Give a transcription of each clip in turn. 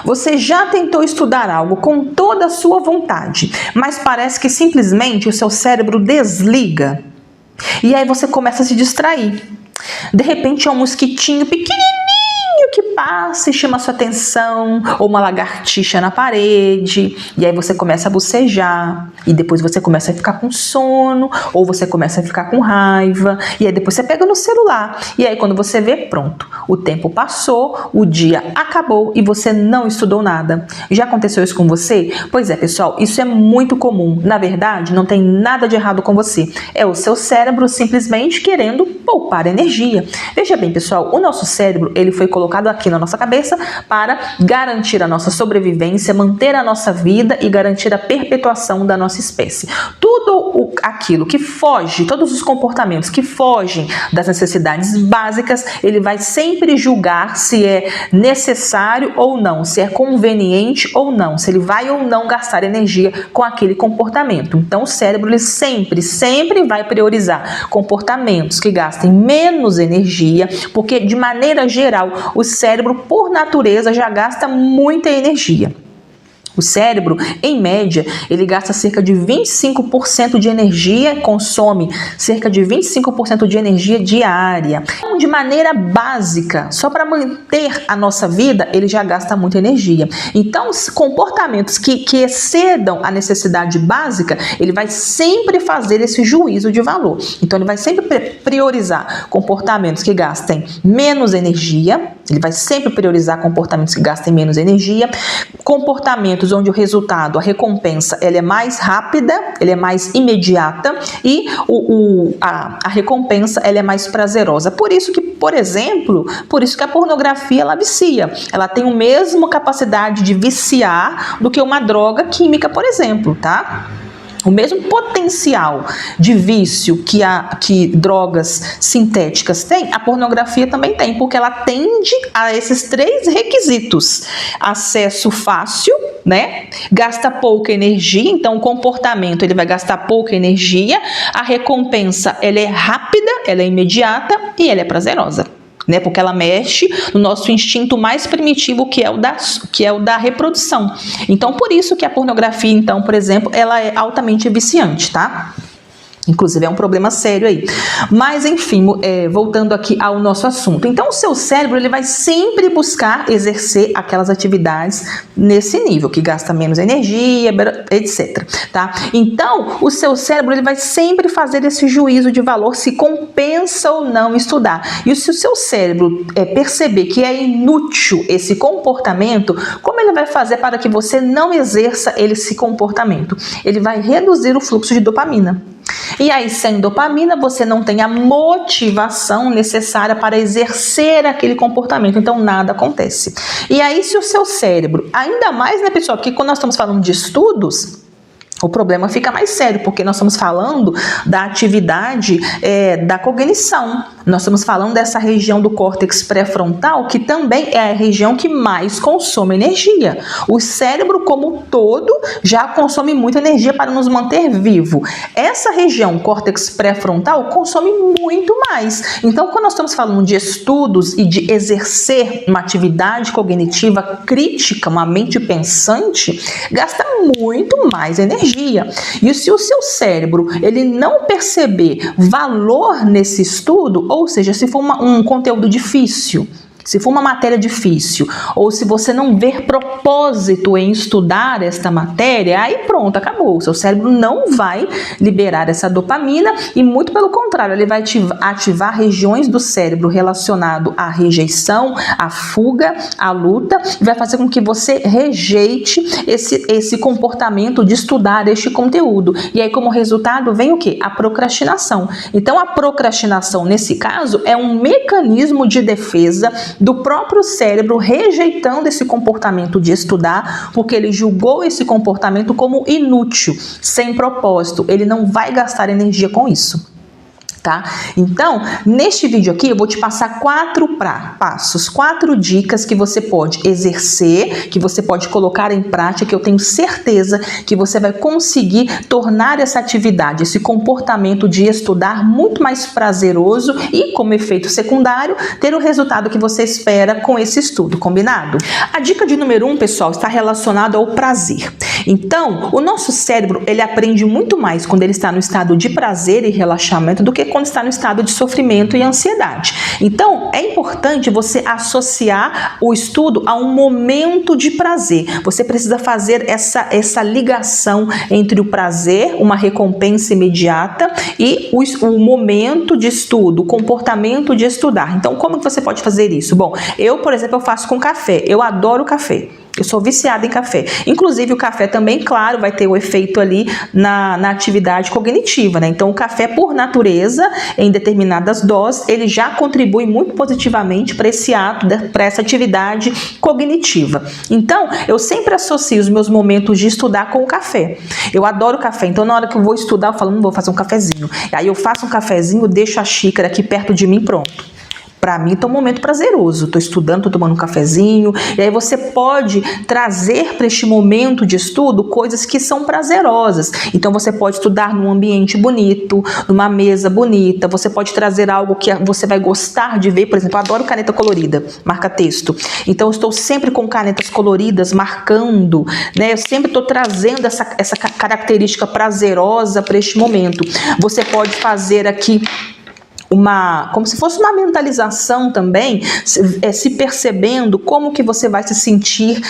Você já tentou estudar algo com toda a sua vontade, mas parece que simplesmente o seu cérebro desliga. E aí você começa a se distrair. De repente é um mosquitinho pequenininho que passa e chama sua atenção, ou uma lagartixa na parede, e aí você começa a bocejar, e depois você começa a ficar com sono, ou você começa a ficar com raiva, e aí depois você pega no celular, e aí quando você vê, pronto, o tempo passou, o dia acabou e você não estudou nada. Já aconteceu isso com você? Pois é, pessoal, isso é muito comum. Na verdade, não tem nada de errado com você. É o seu cérebro simplesmente querendo poupar energia. Veja bem, pessoal, o nosso cérebro, ele foi colocado aqui na nossa cabeça para garantir a nossa sobrevivência, manter a nossa vida e garantir a perpetuação da nossa espécie. Tudo aquilo que foge, todos os comportamentos que fogem das necessidades básicas, ele vai sempre julgar se é necessário ou não, se é conveniente ou não, se ele vai ou não gastar energia com aquele comportamento. Então o cérebro, ele sempre vai priorizar comportamentos que gastem menos energia, porque de maneira geral o cérebro, por natureza, já gasta muita energia. O cérebro, em média, ele gasta cerca de 25% de energia, consome cerca de 25% de energia diária. De maneira básica, só para manter a nossa vida, ele já gasta muita energia. Então, comportamentos que excedam a necessidade básica, ele vai sempre fazer esse juízo de valor. Então, ele vai sempre priorizar comportamentos que gastem menos energia, ele vai sempre priorizar comportamentos que gastem menos energia, comportamentos onde o resultado, a recompensa, ela é mais rápida, ela é mais imediata e a recompensa, ela é mais prazerosa. Por isso que, por exemplo, a pornografia, ela vicia. Ela tem a mesma capacidade de viciar do que uma droga química, por exemplo, tá? O mesmo potencial de vício que drogas sintéticas têm, a pornografia também tem, porque ela atende a esses 3 requisitos. Acesso fácil, né? Gasta pouca energia, então o comportamento, ele vai gastar pouca energia, a recompensa, ela é rápida, ela é imediata e ela é prazerosa. Né, porque ela mexe no nosso instinto mais primitivo, que é o da reprodução. Então, por isso que a pornografia, então, por exemplo, ela é altamente viciante, tá? Inclusive é um problema sério aí. Mas enfim, voltando aqui ao nosso assunto. Então o seu cérebro, ele vai sempre buscar exercer aquelas atividades nesse nível, que gasta menos energia, etc. Tá? Então o seu cérebro, ele vai sempre fazer esse juízo de valor se compensa ou não estudar. E se o seu cérebro perceber que é inútil esse comportamento, como ele vai fazer para que você não exerça esse comportamento? Ele vai reduzir o fluxo de dopamina. E aí, sem dopamina, você não tem a motivação necessária para exercer aquele comportamento, então nada acontece. E aí, se o seu cérebro, ainda mais, né, pessoal, porque quando nós estamos falando de estudos, o problema fica mais sério, porque nós estamos falando da atividade da cognição. Nós estamos falando dessa região do córtex pré-frontal, que também é a região que mais consome energia. O cérebro como um todo já consome muita energia para nos manter vivo. Essa região, córtex pré-frontal, consome muito mais. Então, quando nós estamos falando de estudos e de exercer uma atividade cognitiva crítica, uma mente pensante, gasta muito mais energia. E se o seu cérebro, ele não perceber valor nesse estudo, ou seja, se for um conteúdo difícil, se for uma matéria difícil, ou se você não ver propósito em estudar esta matéria, aí pronto, acabou. O seu cérebro não vai liberar essa dopamina e, muito pelo contrário, ele vai ativar regiões do cérebro relacionado à rejeição, à fuga, à luta, e vai fazer com que você rejeite esse comportamento de estudar este conteúdo. E aí, como resultado, vem o quê? A procrastinação. Então, a procrastinação, nesse caso, é um mecanismo de defesa do próprio cérebro rejeitando esse comportamento de estudar, porque ele julgou esse comportamento como inútil, sem propósito. Ele não vai gastar energia com isso. Tá? Então, neste vídeo aqui eu vou te passar 4 passos, 4 dicas que você pode exercer, que você pode colocar em prática, que eu tenho certeza que você vai conseguir tornar essa atividade, esse comportamento de estudar muito mais prazeroso e, como efeito secundário, ter o resultado que você espera com esse estudo, combinado? A dica de número 1, pessoal, está relacionada ao prazer. Então, o nosso cérebro, ele aprende muito mais quando ele está no estado de prazer e relaxamento do que quando está no estado de sofrimento e ansiedade. Então, é importante você associar o estudo a um momento de prazer. Você precisa fazer essa ligação entre o prazer, uma recompensa imediata, e o momento de estudo, o comportamento de estudar. Então, como que você pode fazer isso? Bom, eu, por exemplo, eu faço com café. Eu adoro café. Eu sou viciada em café. Inclusive, o café também, claro, vai ter o efeito ali na atividade cognitiva, né? Então, o café, por natureza, em determinadas doses, ele já contribui muito positivamente para esse ato, para essa atividade cognitiva. Então, eu sempre associo os meus momentos de estudar com o café. Eu adoro café, então na hora que eu vou estudar, eu falo, vou fazer um cafezinho. Aí eu faço um cafezinho, deixo a xícara aqui perto de mim, pronto. Para mim, tá um momento prazeroso. Estou estudando, estou tomando um cafezinho. E aí você pode trazer para este momento de estudo coisas que são prazerosas. Então, você pode estudar num ambiente bonito, numa mesa bonita. Você pode trazer algo que você vai gostar de ver. Por exemplo, eu adoro caneta colorida, marca-texto. Então, eu estou sempre com canetas coloridas, marcando, né? Eu sempre estou trazendo essa característica prazerosa para este momento. Você pode fazer aqui como se fosse uma mentalização também, se percebendo como que você vai se sentir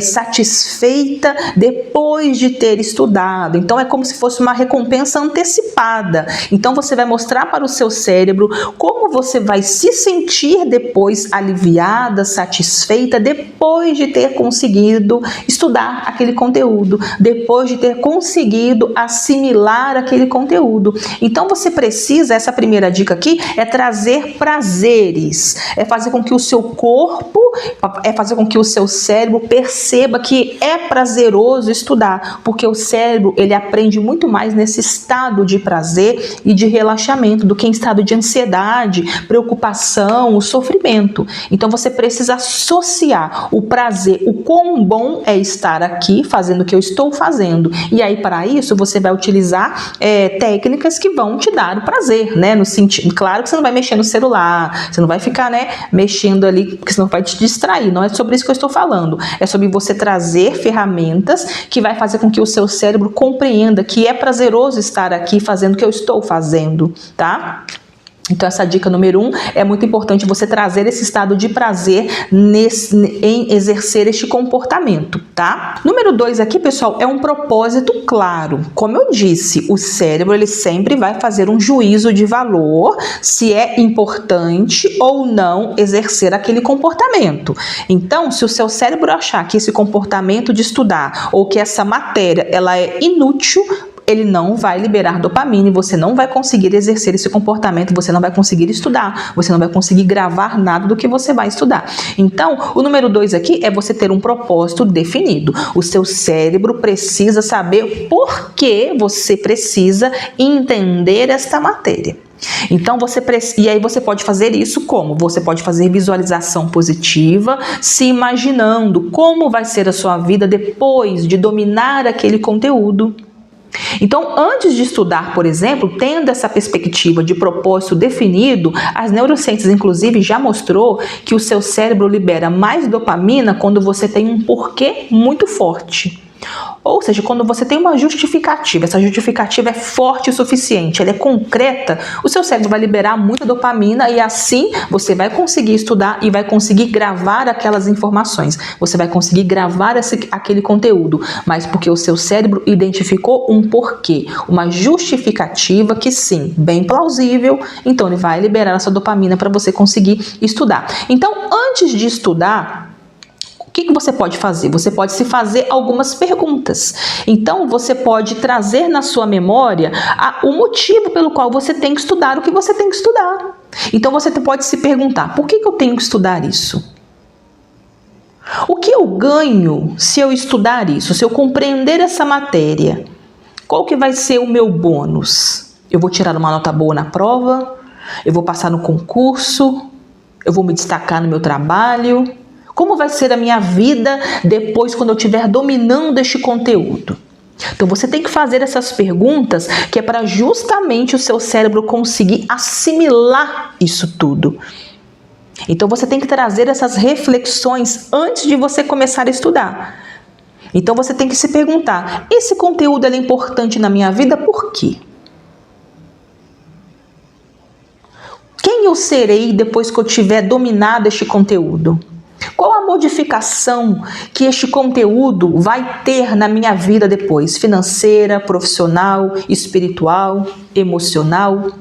satisfeita depois de ter estudado. Então é como se fosse uma recompensa antecipada. Então você vai mostrar para o seu cérebro como você vai se sentir depois aliviada, satisfeita, depois de ter conseguido estudar aquele conteúdo, depois de ter conseguido assimilar aquele conteúdo. Então você precisa, essa primeira dica aqui, é trazer prazeres, é fazer com que o seu corpo, é fazer com que o seu cérebro perceba que é prazeroso estudar, porque o cérebro, ele aprende muito mais nesse estado de prazer e de relaxamento do que em estado de ansiedade, preocupação, o sofrimento. Então você precisa associar o prazer, o quão bom é estar aqui fazendo o que eu estou fazendo, e aí para isso você vai utilizar técnicas que vão te dar o prazer, né, no sentido, claro que você não vai mexer no celular, você não vai ficar, né, mexendo ali, porque senão vai te distrair. Não é sobre isso que eu estou falando. É sobre você trazer ferramentas que vai fazer com que o seu cérebro compreenda que é prazeroso estar aqui fazendo o que eu estou fazendo, tá? Então essa dica número 1, é muito importante você trazer esse estado de prazer em exercer este comportamento, tá? Número 2 aqui, pessoal, é um propósito claro. Como eu disse, o cérebro, ele sempre vai fazer um juízo de valor se é importante ou não exercer aquele comportamento. Então, se o seu cérebro achar que esse comportamento de estudar ou que essa matéria, ela é inútil, ele não vai liberar dopamina e você não vai conseguir exercer esse comportamento, você não vai conseguir estudar, você não vai conseguir gravar nada do que você vai estudar. Então, o número 2 aqui é você ter um propósito definido. O seu cérebro precisa saber por que você precisa entender esta matéria. Então e aí você pode fazer isso como? Você pode fazer visualização positiva, se imaginando como vai ser a sua vida depois de dominar aquele conteúdo. Então, antes de estudar, por exemplo, tendo essa perspectiva de propósito definido, as neurociências, inclusive, já mostrou que o seu cérebro libera mais dopamina quando você tem um porquê muito forte. Ou seja, quando você tem uma justificativa, essa justificativa é forte o suficiente, ela é concreta, o seu cérebro vai liberar muita dopamina e assim você vai conseguir estudar e vai conseguir gravar aquelas informações. Você vai conseguir gravar aquele conteúdo, mas porque o seu cérebro identificou um porquê, uma justificativa que sim, bem plausível, então ele vai liberar essa dopamina para você conseguir estudar. Então, antes de estudar, o que você pode fazer? Você pode se fazer algumas perguntas. Então, você pode trazer na sua memória o motivo pelo qual você tem que estudar o que você tem que estudar. Então, você pode se perguntar, por que eu tenho que estudar isso? O que eu ganho se eu estudar isso? Se eu compreender essa matéria? Qual que vai ser o meu bônus? Eu vou tirar uma nota boa na prova? Eu vou passar no concurso? Eu vou me destacar no meu trabalho? Como vai ser a minha vida depois quando eu estiver dominando este conteúdo? Então você tem que fazer essas perguntas que é para justamente o seu cérebro conseguir assimilar isso tudo. Então você tem que trazer essas reflexões antes de você começar a estudar. Então você tem que se perguntar, esse conteúdo é importante na minha vida por quê? Quem eu serei depois que eu tiver dominado este conteúdo? Qual a modificação que este conteúdo vai ter na minha vida depois? Financeira, profissional, espiritual, emocional?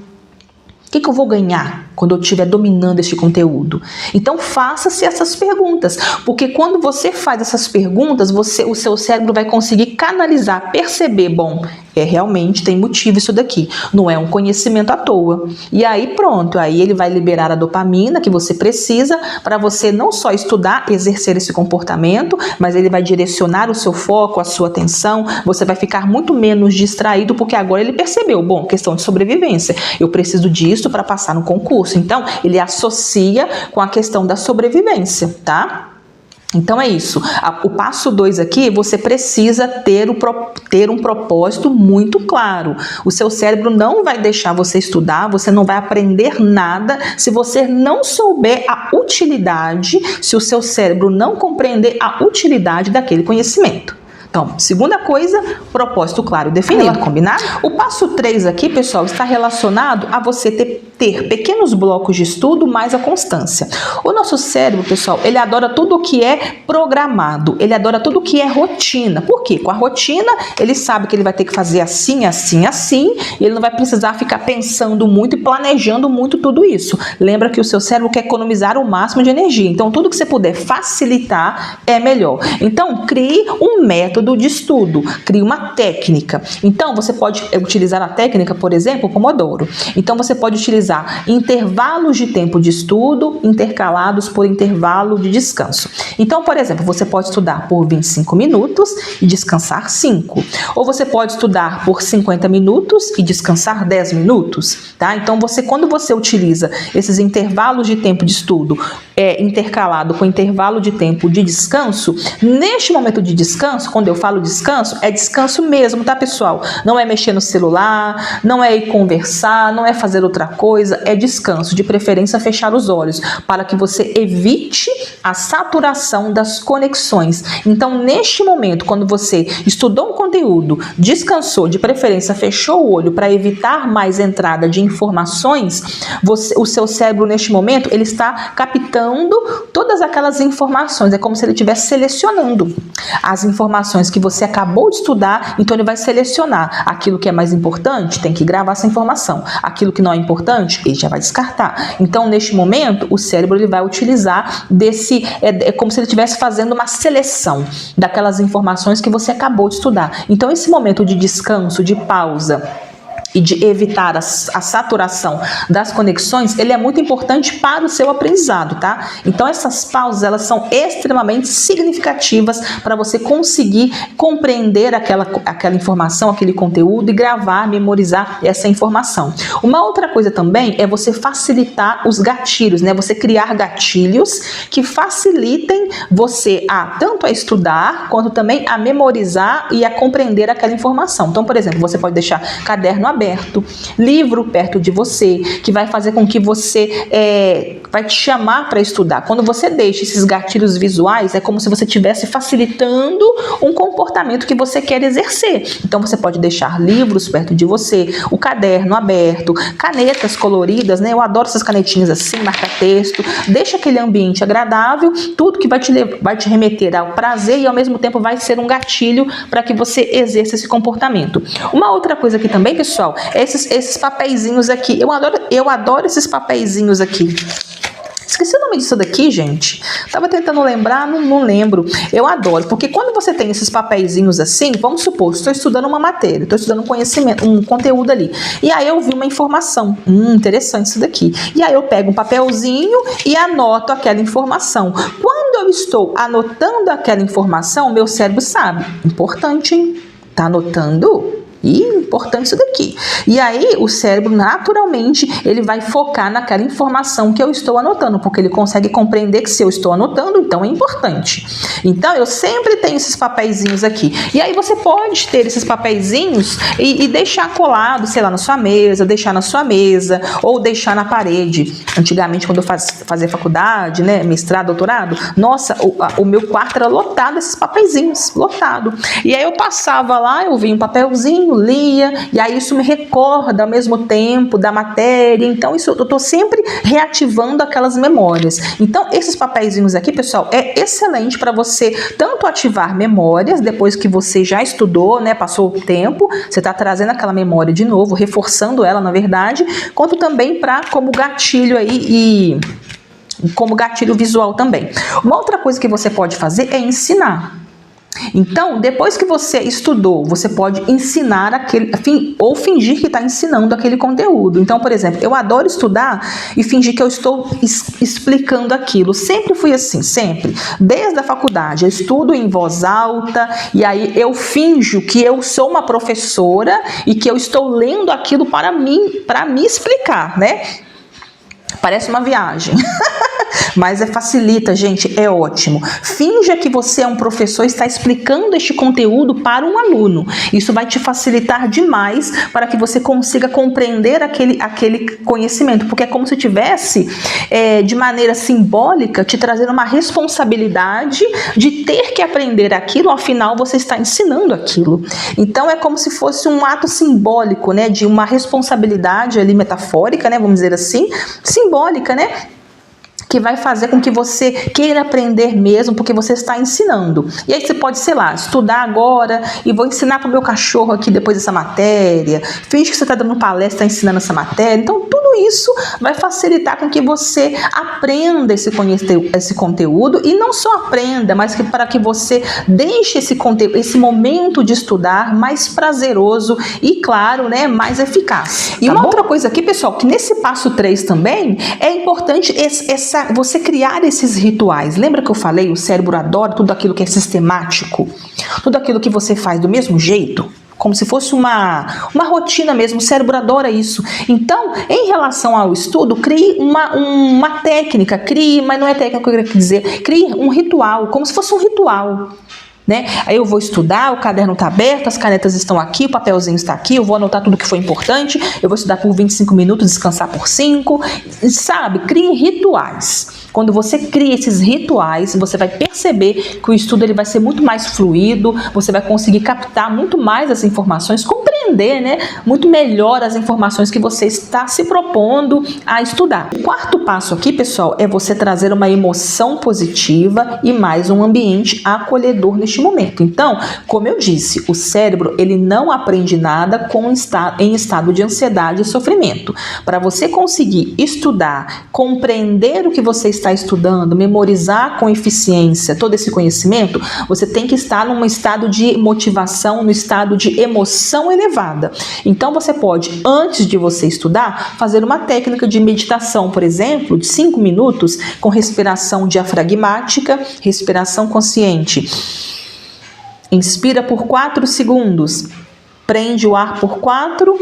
O que eu vou ganhar quando eu estiver dominando este conteúdo? Então faça-se essas perguntas, porque quando você faz essas perguntas, o seu cérebro vai conseguir canalizar, perceber, bom, realmente tem motivo isso daqui, não é um conhecimento à toa. E aí pronto, aí ele vai liberar a dopamina que você precisa para você não só estudar, exercer esse comportamento, mas ele vai direcionar o seu foco, a sua atenção, você vai ficar muito menos distraído, porque agora ele percebeu, bom, questão de sobrevivência, eu preciso disso para passar no concurso. Então, ele associa com a questão da sobrevivência, tá? Então é isso. O passo 2 aqui, você precisa ter um propósito muito claro. O seu cérebro não vai deixar você estudar, você não vai aprender nada se você não souber a utilidade, se o seu cérebro não compreender a utilidade daquele conhecimento. Então, segunda coisa, propósito claro e definido, combinado? O passo 3 aqui, pessoal, está relacionado a você ter pequenos blocos de estudo mais a constância. O nosso cérebro, pessoal, ele adora tudo o que é programado, ele adora tudo o que é rotina. Por quê? Com a rotina, ele sabe que ele vai ter que fazer assim, assim, assim, e ele não vai precisar ficar pensando muito e planejando muito tudo isso. Lembra que o seu cérebro quer economizar o máximo de energia, então tudo que você puder facilitar é melhor. Então, crie um método de estudo, crie uma técnica. Então, você pode utilizar a técnica, por exemplo, Pomodoro. Então, você pode utilizar intervalos de tempo de estudo intercalados por intervalo de descanso. Então, por exemplo, você pode estudar por 25 minutos e descansar 5. Ou você pode estudar por 50 minutos e descansar 10 minutos, tá? Então, quando você utiliza esses intervalos de tempo de estudo intercalado com intervalo de tempo de descanso, neste momento de descanso, quando eu falo descanso, é descanso mesmo, tá, pessoal? Não é mexer no celular, não é ir conversar, não é fazer outra coisa, é descanso, de preferência fechar os olhos, para que você evite a saturação das conexões. Então, neste momento, quando você estudou um conteúdo, descansou, de preferência fechou o olho para evitar mais entrada de informações, o seu cérebro, neste momento, ele está captando todas aquelas informações, é como se ele estivesse selecionando as informações que você acabou de estudar, então ele vai selecionar aquilo que é mais importante, tem que gravar essa informação, aquilo que não é importante, ele já vai descartar. Então, neste momento, o cérebro ele vai utilizar é como se ele estivesse fazendo uma seleção daquelas informações que você acabou de estudar. Então, esse momento de descanso, de pausa, e de evitar a saturação das conexões, ele é muito importante para o seu aprendizado, tá? Então essas pausas, elas são extremamente significativas para você conseguir compreender aquela informação, aquele conteúdo e gravar, memorizar essa informação. Uma outra coisa também é você facilitar os gatilhos, né? Você criar gatilhos que facilitem você tanto a estudar, quanto também a memorizar e a compreender aquela informação. Então, por exemplo, você pode deixar caderno aberto, livro perto de você, que vai fazer com que você vai te chamar para estudar. Quando você deixa esses gatilhos visuais, é como se você estivesse facilitando um comportamento que você quer exercer. Então você pode deixar livros perto de você, o caderno aberto, canetas coloridas, né? Eu adoro essas canetinhas assim, marca-texto. Deixa aquele ambiente agradável, tudo que vai te remeter ao prazer e ao mesmo tempo vai ser um gatilho para que você exerça esse comportamento. Uma outra coisa aqui também, pessoal, esses papeizinhos aqui. Eu adoro esses papeizinhos aqui. Esqueci o nome disso daqui, gente. Tava tentando lembrar, não lembro. Eu adoro, porque quando você tem esses papeizinhos assim, vamos supor, estou estudando uma matéria, estou estudando um conhecimento, um conteúdo ali. E aí eu vi uma informação. Interessante isso daqui. E aí eu pego um papelzinho e anoto aquela informação. Quando eu estou anotando aquela informação, meu cérebro sabe. Importante, hein? Tá anotando? E importante isso daqui. E aí o cérebro naturalmente ele vai focar naquela informação que eu estou anotando, porque ele consegue compreender que se eu estou anotando, então é importante. Então eu sempre tenho esses papeizinhos aqui. E aí você pode ter esses papeizinhos e deixar colado, sei lá, na sua mesa, deixar na sua mesa ou deixar na parede. Antigamente, quando eu fazia faculdade, né, mestrado, doutorado, nossa, o meu quarto era lotado desses papeizinhos, lotado. E aí eu passava lá, eu via um papelzinho, lia, e aí isso me recorda ao mesmo tempo da matéria. Então isso eu tô sempre reativando aquelas memórias. Então esses papeizinhos aqui, pessoal, é excelente para você tanto ativar memórias depois que você já estudou, né, passou o tempo, você está trazendo aquela memória de novo, reforçando ela, na verdade, quanto também para como gatilho aí e como gatilho visual também. Uma outra coisa que você pode fazer é ensinar. Então, depois que você estudou, você pode ensinar ou fingir que está ensinando aquele conteúdo. Então, por exemplo, eu adoro estudar e fingir que eu estou explicando aquilo. Sempre fui assim, sempre. Desde a faculdade, eu estudo em voz alta e aí eu finjo que eu sou uma professora e que eu estou lendo aquilo para me explicar, né? Parece uma viagem. Mas facilita, gente, é ótimo. Finja que você é um professor e está explicando este conteúdo para um aluno. Isso vai te facilitar demais para que você consiga compreender aquele conhecimento, porque é como se tivesse, de maneira simbólica, te trazendo uma responsabilidade de ter que aprender aquilo, afinal você está ensinando aquilo. Então é como se fosse um ato simbólico, né, de uma responsabilidade ali metafórica, né, vamos dizer assim, simbólica, né, que vai fazer com que você queira aprender mesmo, porque você está ensinando. E aí você pode, sei lá, estudar agora e vou ensinar para o meu cachorro aqui depois dessa matéria. Finge que você está dando palestra, está ensinando essa matéria. Então, tudo isso vai facilitar com que você aprenda esse conteúdo e não só aprenda, mas para que você deixe esse momento de estudar mais prazeroso e, claro, né, mais eficaz. E uma outra coisa aqui, pessoal, que nesse passo 3 também é importante você criar esses rituais. Lembra que eu falei? O cérebro adora tudo aquilo que é sistemático, tudo aquilo que você faz do mesmo jeito, como se fosse uma rotina mesmo. O cérebro adora isso. Então, em relação ao estudo, crie uma técnica, mas não é técnica que eu queria dizer, crie um ritual, como se fosse um ritual. Né? Aí eu vou estudar, o caderno está aberto, as canetas estão aqui, o papelzinho está aqui, eu vou anotar tudo que foi importante, eu vou estudar por 25 minutos, descansar por 5, sabe? Crie rituais. Quando você cria esses rituais, você vai perceber que o estudo ele vai ser muito mais fluido, você vai conseguir captar muito mais as informações, compreender, né, muito melhor as informações que você está se propondo a estudar. O quarto passo aqui, pessoal, é você trazer uma emoção positiva e mais um ambiente acolhedor neste momento. Então, como eu disse, o cérebro ele não aprende nada em estado de ansiedade e sofrimento. Para você conseguir estudar, compreender o que você está estudando, memorizar com eficiência todo esse conhecimento, você tem que estar num estado de motivação, no estado de emoção elevada. Então você pode, antes de você estudar, fazer uma técnica de meditação, por exemplo, de 5 minutos, com respiração diafragmática, respiração consciente. Inspira por 4 segundos, prende o ar por 4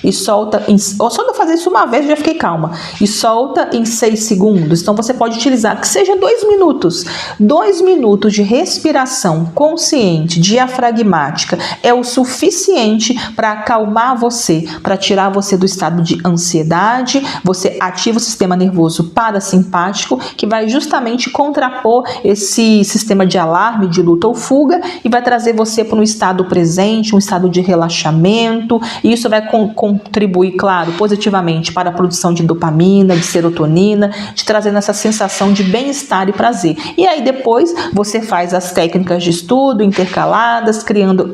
e solta, só de eu fazer isso uma vez eu já fiquei calma, e solta em 6 segundos. Então você pode utilizar que seja 2 minutos, 2 minutos de respiração consciente, diafragmática, é o suficiente para acalmar você, para tirar você do estado de ansiedade. Você ativa o sistema nervoso parasimpático, que vai justamente contrapor esse sistema de alarme, de luta ou fuga, e vai trazer você para um estado presente, um estado de relaxamento, e isso vai contribuir, claro, positivamente para a produção de dopamina, de serotonina, te trazendo essa sensação de bem-estar e prazer. E aí depois você faz as técnicas de estudo intercaladas, criando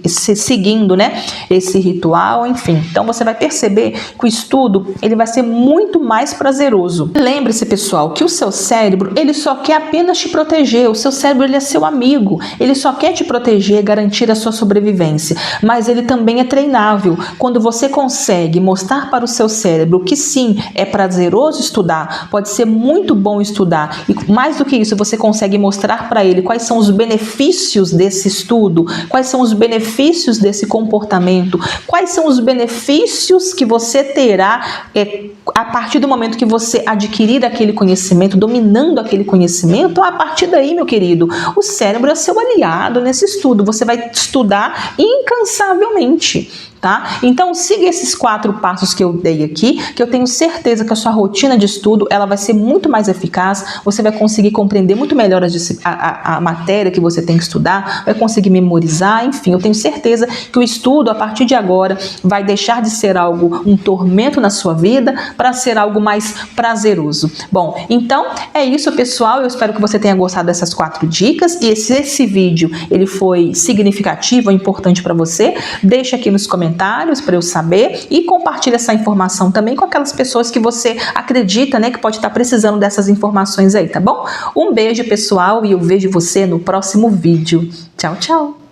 seguindo, né, esse ritual, enfim. Então você vai perceber que o estudo ele vai ser muito mais prazeroso. Lembre-se, pessoal, que o seu cérebro ele só quer apenas te proteger. O seu cérebro ele é seu amigo. Ele só quer te proteger, garantir a sua sobrevivência. Mas ele também é treinável. Quando você você consegue mostrar para o seu cérebro que sim, é prazeroso estudar, pode ser muito bom estudar, e mais do que isso, você consegue mostrar para ele quais são os benefícios desse estudo, quais são os benefícios desse comportamento, quais são os benefícios que você terá a partir do momento que você adquirir aquele conhecimento, dominando aquele conhecimento. A partir daí, meu querido, o cérebro é seu aliado nesse estudo, você vai estudar incansavelmente. Tá? Então siga esses 4 passos que eu dei aqui, que eu tenho certeza que a sua rotina de estudo ela vai ser muito mais eficaz, você vai conseguir compreender muito melhor a matéria que você tem que estudar, vai conseguir memorizar, enfim, eu tenho certeza que o estudo a partir de agora vai deixar de ser um tormento na sua vida para ser algo mais prazeroso. Bom, então é isso, pessoal, eu espero que você tenha gostado dessas 4 dicas, e se esse vídeo ele foi significativo ou importante para você, deixa aqui nos comentários para eu saber, e compartilhe essa informação também com aquelas pessoas que você acredita, né, que pode estar precisando dessas informações aí, tá bom? Um beijo, pessoal, e eu vejo você no próximo vídeo. Tchau, tchau!